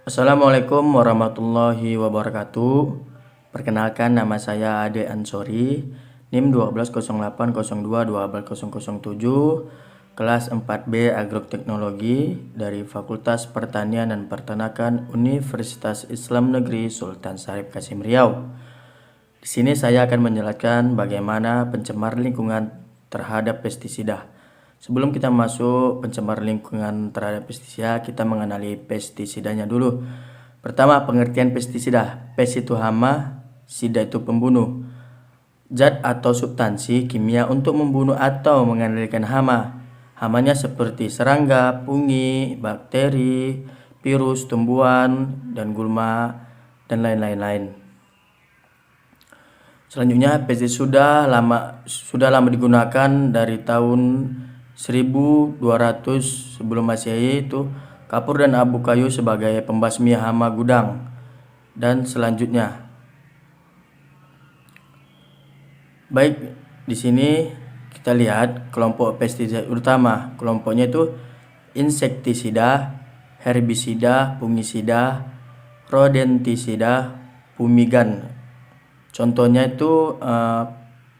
Assalamualaikum warahmatullahi wabarakatuh. Perkenalkan, nama saya Ade Ansori, NIM 1208021207, kelas 4B Agroteknologi dari Fakultas Pertanian dan Peternakan Universitas Islam Negeri Sultan Syarif Kasim Riau. Di sini saya akan menjelaskan bagaimana pencemar lingkungan terhadap pestisida. Sebelum kita masuk pencemar lingkungan terhadap pestisida, kita mengenali pestisidanya dulu. Pertama, pengertian pestisida. Pes itu hama, sida itu pembunuh. Zat atau substansi kimia untuk membunuh atau mengendalikan hama. Hamanya seperti serangga, pungi, bakteri, virus, tumbuhan, dan gulma, dan lain-lain. Selanjutnya, pestisida sudah lama digunakan dari tahun 1200 sebelum Masehi, itu kapur dan abu kayu sebagai pembasmi hama gudang. Dan selanjutnya, baik, di sini kita lihat kelompok pestisida utama. Kelompoknya itu insektisida, herbisida, fungisida, rodentisida, fumigan. Contohnya itu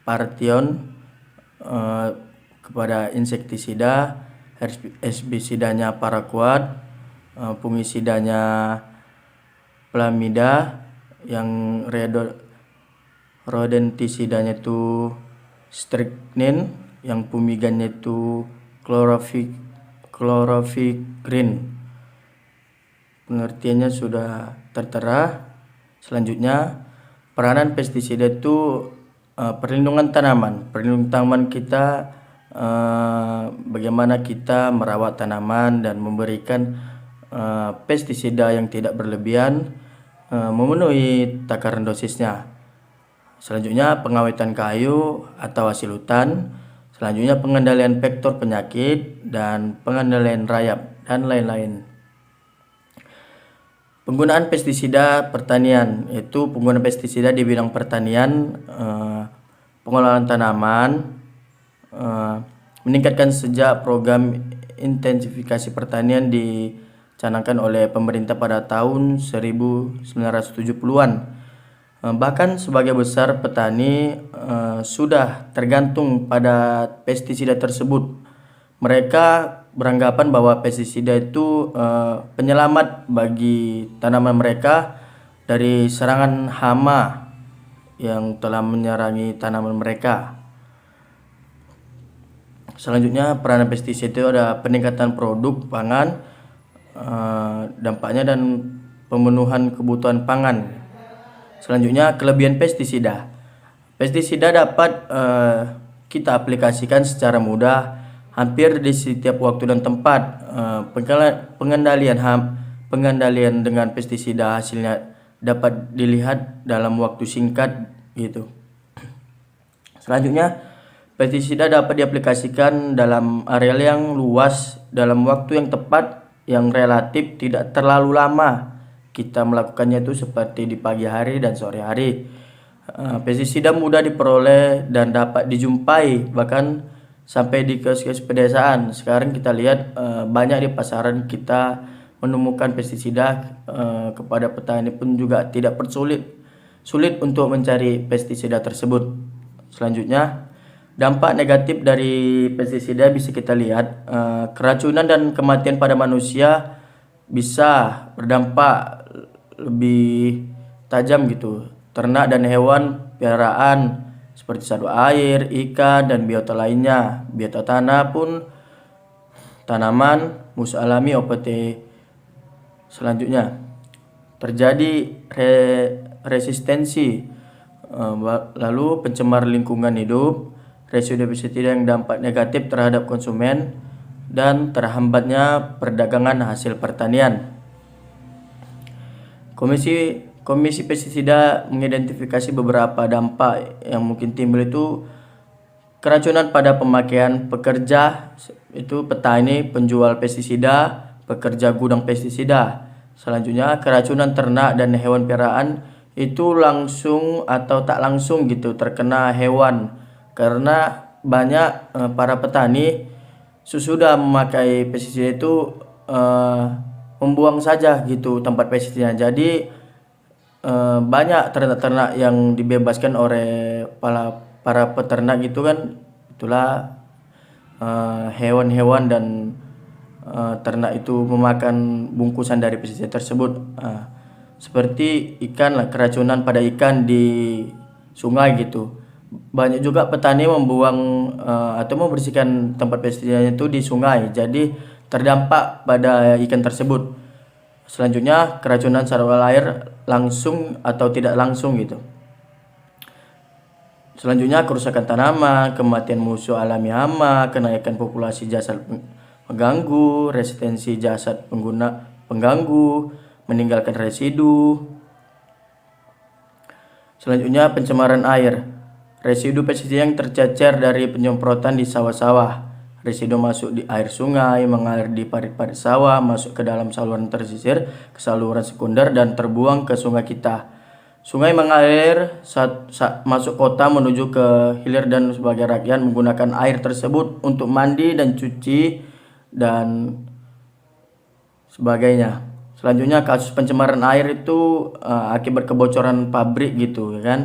Partion kepada insektisida, herbisidanya paraquat, fungisidanya Flamida, yang rodentisidanya itu strychnine, yang fumigannya itu chlorofigrin. Pengertiannya sudah tertera. Selanjutnya, peranan pestisida itu perlindungan tanaman. Perlindungan tanaman kita, bagaimana kita merawat tanaman dan memberikan pestisida yang tidak berlebihan, memenuhi takaran dosisnya. Selanjutnya, pengawetan kayu atau hasil hutan. Selanjutnya, pengendalian vektor penyakit dan pengendalian rayap dan lain-lain. Penggunaan pestisida pertanian, yaitu penggunaan pestisida di bidang pertanian, pengolahan tanaman, meningkatkan sejak program intensifikasi pertanian dicanangkan oleh pemerintah pada tahun 1970-an. Bahkan sebagai besar petani sudah tergantung pada pestisida tersebut. Mereka beranggapan bahwa pestisida itu penyelamat bagi tanaman mereka dari serangan hama yang telah menyerangi tanaman mereka. Selanjutnya, peranan pestisida itu ada peningkatan produk pangan, dampaknya dan pemenuhan kebutuhan pangan. Selanjutnya, kelebihan pestisida. Pestisida dapat kita aplikasikan secara mudah hampir di setiap waktu dan tempat. Pengendalian dengan pestisida hasilnya dapat dilihat dalam waktu singkat gitu. Selanjutnya, pestisida dapat diaplikasikan dalam areal yang luas dalam waktu yang tepat yang relatif tidak terlalu lama. Kita melakukannya itu seperti di pagi hari dan sore hari. Pestisida mudah diperoleh dan dapat dijumpai bahkan sampai di kios-kios pedesaan. Sekarang kita lihat banyak di pasaran kita menemukan pestisida, kepada petani pun juga tidak sulit untuk mencari pestisida tersebut. Selanjutnya, dampak negatif dari pestisida bisa kita lihat, keracunan dan kematian pada manusia bisa berdampak lebih tajam gitu. Ternak dan hewan peliharaan seperti satwa air, ikan, dan biota lainnya. Biota tanah pun tanaman, musuh alami OPT. Selanjutnya, terjadi resistensi, lalu pencemar lingkungan hidup, residu pestisida yang dampak negatif terhadap konsumen, dan terhambatnya perdagangan hasil pertanian. Komisi pestisida mengidentifikasi beberapa dampak yang mungkin timbul, itu keracunan pada pemakaian pekerja, itu petani, penjual pestisida, pekerja gudang pestisida. Selanjutnya, keracunan ternak dan hewan peliharaan itu langsung atau tak langsung gitu terkena hewan, karena banyak para petani sesudah memakai pestisida itu membuang saja gitu tempat pestisida. Jadi banyak ternak-ternak yang dibebaskan oleh para peternak gitu kan. Itulah hewan-hewan dan ternak itu memakan bungkusan dari pestisida tersebut. Seperti ikan lah, keracunan pada ikan di sungai gitu. Banyak juga petani membuang atau membersihkan tempat pestisida itu di sungai, jadi terdampak pada ikan tersebut. Selanjutnya keracunan saluran air langsung atau tidak langsung gitu. Selanjutnya kerusakan tanaman, kematian musuh alami hama, kenaikan populasi jasad pengganggu, resistensi jasad pengganggu, meninggalkan residu. Selanjutnya pencemaran air. Residu pestisida yang tercecer dari penyemprotan di sawah-sawah. Residu masuk di air sungai, mengalir di parit-parit sawah, masuk ke dalam saluran tersisir, ke saluran sekunder, dan terbuang ke sungai kita. Sungai mengalir masuk kota menuju ke hilir, dan sebagai rakyat menggunakan air tersebut untuk mandi dan cuci dan sebagainya. Selanjutnya kasus pencemaran air itu akibat kebocoran pabrik gitu ya kan.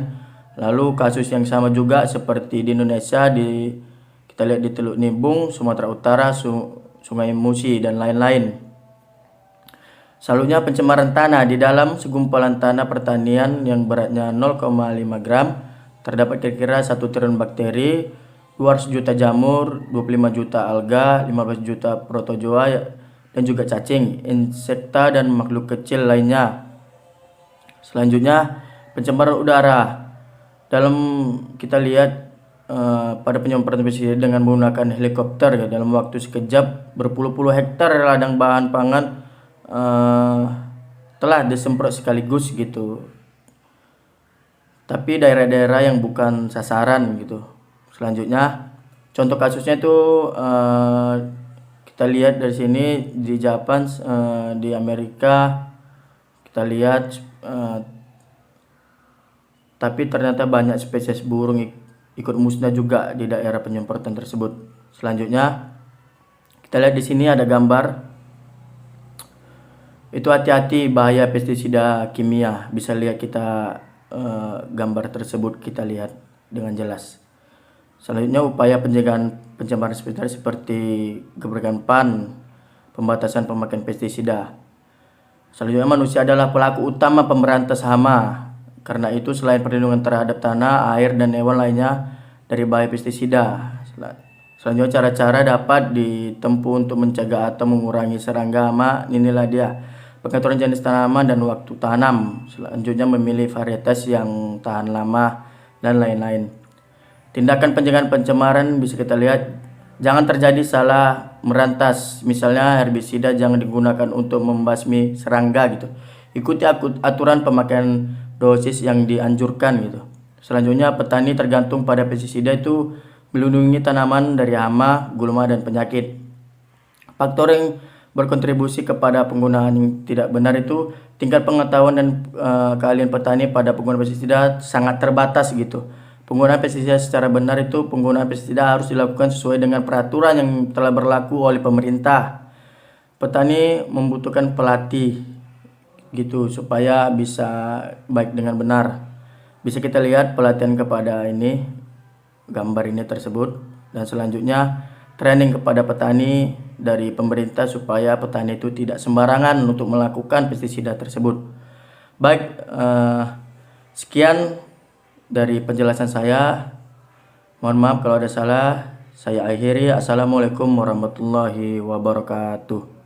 Lalu kasus yang sama juga seperti di Indonesia, kita lihat di Teluk Nibung, Sumatera Utara, Sungai Musi dan lain-lain. Selanjutnya pencemaran tanah. Di dalam segumpalan tanah pertanian yang beratnya 0,5 gram terdapat kira-kira 1 triliun bakteri, 200 juta jamur, 25 juta alga, 15 juta protozoa dan juga cacing, insekta dan makhluk kecil lainnya. Selanjutnya pencemaran udara. Dalam kita lihat pada penyemprotan pestisida dengan menggunakan helikopter ya, dalam waktu sekejap berpuluh-puluh hektar ladang bahan pangan telah disemprot sekaligus gitu. Tapi daerah-daerah yang bukan sasaran gitu. Selanjutnya contoh kasusnya itu kita lihat dari sini di Jepang, di Amerika kita lihat, tapi ternyata banyak spesies burung ikut musnah juga di daerah penyemprotan tersebut. Selanjutnya kita lihat di sini ada gambar. Itu hati-hati bahaya pestisida kimia. Bisa lihat kita gambar tersebut kita lihat dengan jelas. Selanjutnya upaya pencegahan pencemaran pestisida seperti gebrakan PAN, pembatasan pemakaian pestisida. Selanjutnya manusia adalah pelaku utama pemberantas hama. Karena itu selain perlindungan terhadap tanah, air, dan hewan lainnya dari bahaya pestisida. Selanjutnya cara-cara dapat ditempuh untuk mencegah atau mengurangi serangga hama. Inilah dia: pengaturan jenis tanaman dan waktu tanam. Selanjutnya memilih varietas yang tahan lama dan lain-lain. Tindakan pencegahan pencemaran bisa kita lihat, jangan terjadi salah merantas. Misalnya herbisida jangan digunakan untuk membasmi serangga gitu. Ikuti aturan pemakaian dosis yang dianjurkan gitu. Selanjutnya petani tergantung pada pestisida itu melindungi tanaman dari hama, gulma, dan penyakit. Faktor yang berkontribusi kepada penggunaan yang tidak benar itu tingkat pengetahuan dan keahlian petani pada penggunaan pestisida sangat terbatas gitu. Penggunaan pestisida secara benar itu penggunaan pestisida harus dilakukan sesuai dengan peraturan yang telah berlaku oleh pemerintah. Petani membutuhkan pelatih gitu supaya bisa baik dengan benar. Bisa kita lihat pelatihan kepada ini, gambar ini tersebut. Dan selanjutnya training kepada petani dari pemerintah supaya petani itu tidak sembarangan untuk melakukan pestisida tersebut. Baik, sekian dari penjelasan saya. Mohon maaf kalau ada salah. Saya akhiri. Assalamualaikum warahmatullahi wabarakatuh.